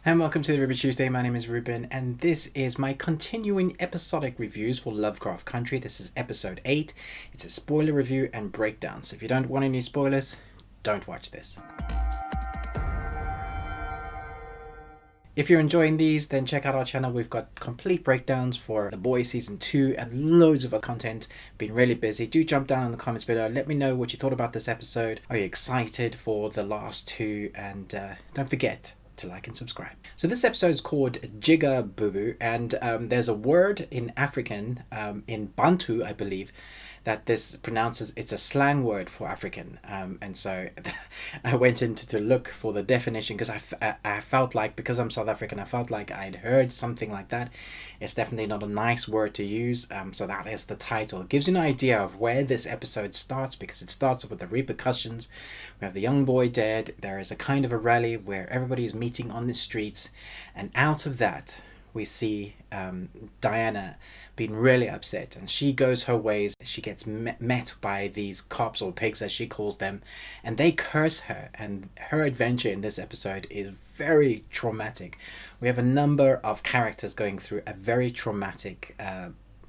And welcome to the Ruby Tuesday. My name is Ruben, and this is my continuing episodic reviews for Lovecraft Country. This is episode 8. It's a spoiler review and breakdown. So if you don't want any spoilers, don't watch this. If you're enjoying these, then check out our channel. We've got complete breakdowns for The Boys Season 2 and loads of other content. Been really busy. Do jump down in the comments below. Let me know what you thought about this episode. Are you excited for the last two? And don't forget to like and subscribe. So this episode is called Jigga Boo, and there's a word in African, in Bantu, I believe, that this pronounces. It's a slang word for African, and so I went into to look for the definition because I felt like, because I'm South African, I felt like I'd heard something like that. It's definitely not a nice word to use, so that is the title. It gives you an idea of where this episode starts, because it starts with the repercussions. We have the young boy dead. There is a kind of a rally where everybody is meeting on the streets, and out of that we see Diana being really upset, and she goes her ways. She gets met by these cops, or pigs as she calls them, and they curse her, and her adventure in this episode is very traumatic. We have a number of characters going through a very traumatic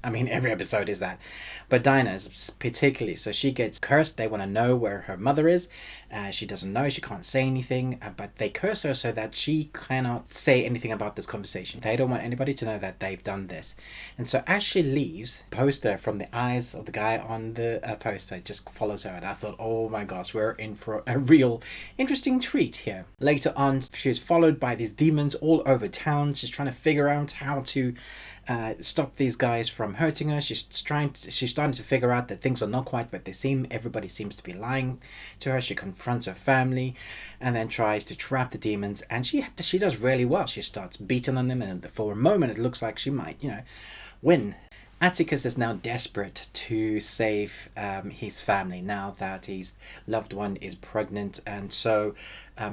every episode is that. But Dinah is particularly, so she gets cursed. They want to know where her mother is. She doesn't know. She can't say anything. But they curse her so that she cannot say anything about this conversation. They don't want anybody to know that they've done this. And so as she leaves, the poster from the eyes of the guy on the poster just follows her. And I thought, oh my gosh, we're in for a real interesting treat here. Later on, she's followed by these demons all over town. She's trying to figure out how to stop these guys from hurting her. She's starting to figure out that things are not quite what they seem. Everybody seems to be lying to her. She confronts her family and then tries to trap the demons, and she does really well. She starts beating on them, and for a moment it looks like she might win. Atticus is now desperate to save his family now that his loved one is pregnant, and so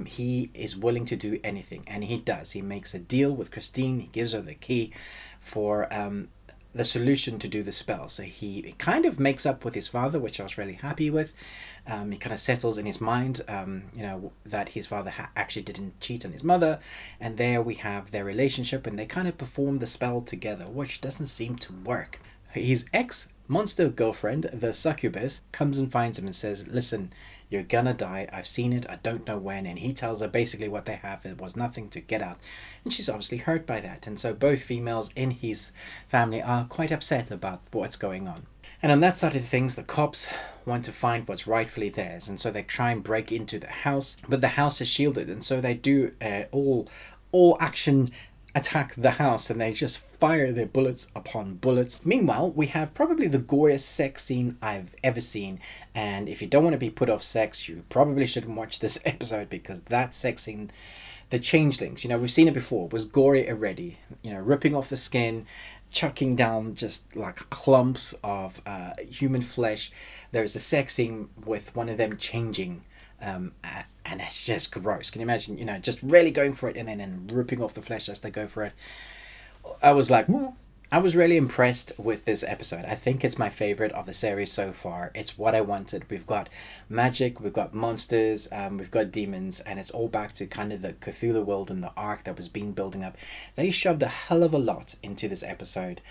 he is willing to do anything, and he does. He makes a deal with Christine. He gives her the key for the solution to do the spell. So he kind of makes up with his father, which I was really happy with. He kind of settles in his mind, that his father actually didn't cheat on his mother, and there we have their relationship, and they kind of perform the spell together, which doesn't seem to work. His ex-monster girlfriend, the succubus, comes and finds him and says, listen, you're gonna die. I've seen it. I don't know when. And he tells her basically what they have. There was nothing to get out. And she's obviously hurt by that. And so both females in his family are quite upset about what's going on. And on that side of things, the cops want to find what's rightfully theirs. And so they try and break into the house. But the house is shielded. And so they do all action attack the house, and they just fire their bullets upon bullets. Meanwhile, we have probably the goriest sex scene I've ever seen, and if you don't want to be put off sex, you probably shouldn't watch this episode, because that sex scene, the changelings, we've seen it before, was gory already. Ripping off the skin, chucking down just like clumps of human flesh. There's a sex scene with one of them changing, and it's just gross. Can you imagine, just really going for it and then ripping off the flesh as they go for it? I was really impressed with this episode. I think it's my favorite of the series so far. It's what I wanted. We've got magic, we've got monsters, we've got demons, and it's all back to kind of the Cthulhu world and the arc that was being building up. They shoved a hell of a lot into this episode.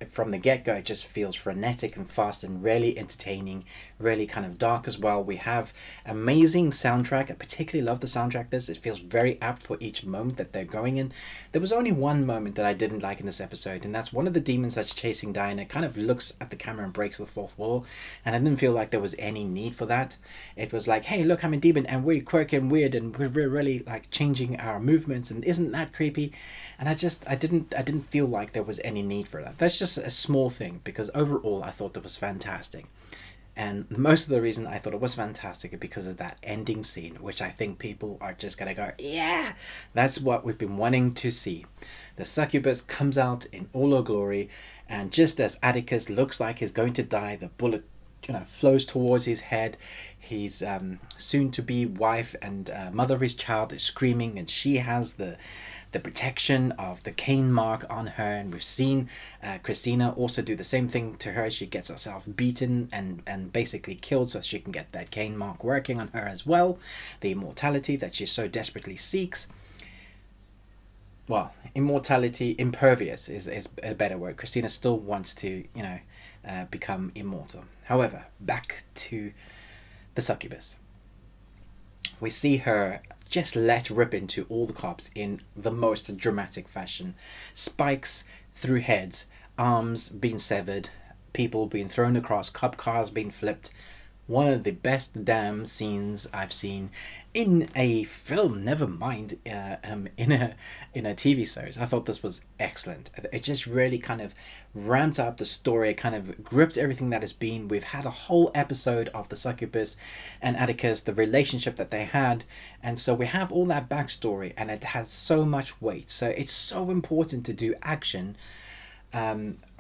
From the get-go, it just feels frenetic and fast and really entertaining, really kind of dark as well. We have amazing soundtrack. I particularly love the soundtrack this. It feels very apt for each moment that they're going in. There was only one moment that I didn't like in this episode, and that's one of the demons that's chasing Diana kind of looks at the camera and breaks the fourth wall, and I didn't feel like there was any need for that. It was like, hey, look, I'm a demon, and we're quirky and weird, and we're really like changing our movements, and isn't that creepy? And I didn't feel like there was any need for that. That's just a small thing, because overall I thought that was fantastic. And most of the reason I thought it was fantastic is because of that ending scene, which I think people are just gonna go, yeah, that's what we've been wanting to see. The succubus comes out in all her glory, and just as Atticus looks like he's going to die, the bullet flows towards his head. His soon-to-be wife and mother of his child is screaming, and she has the protection of the cane mark on her, and we've seen Christina also do the same thing to her. She gets herself beaten and basically killed so she can get that cane mark working on her as well, the immortality that she so desperately seeks. well, immortality, impervious is a better word. Christina still wants to, become immortal. However, back to the succubus. We see her just let rip into all the cops in the most dramatic fashion. Spikes through heads, arms being severed, people being thrown across, cop cars being flipped. One of the best damn scenes I've seen in a film. Never mind, in a TV series. I thought this was excellent. It just really kind of ramped up the story. It kind of gripped everything that has been. We've had a whole episode of the succubus and Atticus, the relationship that they had, and so we have all that backstory, and it has so much weight. So it's so important to do action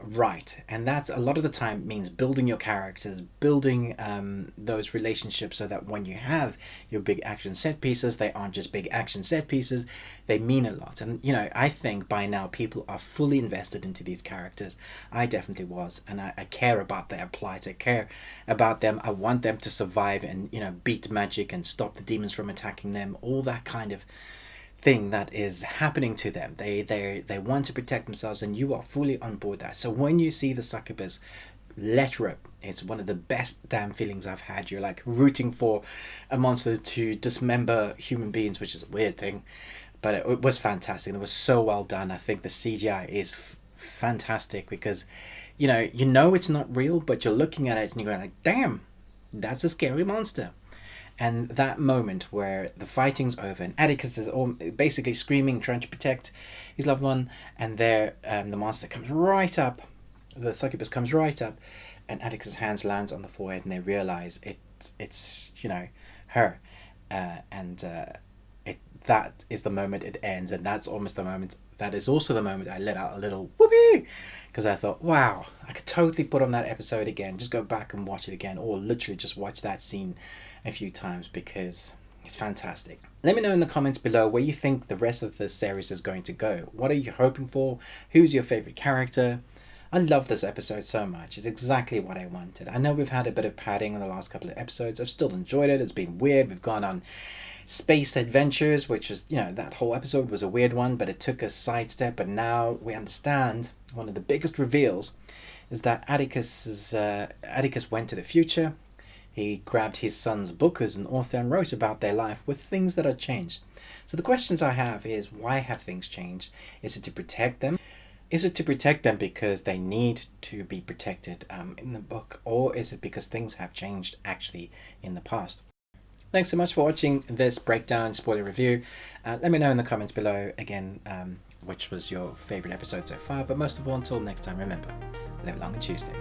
right, and that's a lot of the time means building your characters, building those relationships, so that when you have your big action set pieces, they aren't just big action set pieces, they mean a lot. And I think by now people are fully invested into these characters. I definitely was, and I care about their plight. I care about them. I want them to survive and beat magic and stop the demons from attacking them, all that kind of thing that is happening to them. They want to protect themselves, and you are fully on board that. So when you see the succubus let rip, it's one of the best damn feelings I've had. You're like rooting for a monster to dismember human beings, which is a weird thing, but it was fantastic. It was so well done. I think the CGI is fantastic, because it's not real, but you're looking at it and you're going like, damn, that's a scary monster. And that moment where the fighting's over and Atticus is basically screaming, trying to protect his loved one, and there the monster comes right up, the succubus comes right up, and Atticus' hands lands on the forehead, and they realize it's her, and that is the moment it ends, and that's almost the moment. That is also the moment I let out a little whoopee, because I thought, wow, I could totally put on that episode again, just go back and watch it again, or literally just watch that scene a few times, because it's fantastic. Let me know in the comments below where you think the rest of the series is going to go. What are you hoping for? Who's your favorite character? I love this episode so much. It's exactly what I wanted. I know we've had a bit of padding in the last couple of episodes. I've still enjoyed it. It's been weird. We've gone on space adventures, which is, that whole episode was a weird one, but it took a sidestep, but now we understand. One of the biggest reveals is that Atticus went to the future. He grabbed his son's book as an author and wrote about their life with things that had changed. So the questions I have is, why have things changed? Is it to protect them? Is it to protect them because they need to be protected in the book? Or is it because things have changed actually in the past? Thanks so much for watching this breakdown spoiler review. Let me know in the comments below again which was your favorite episode so far. But most of all, until next time, remember, live long and Tuesday.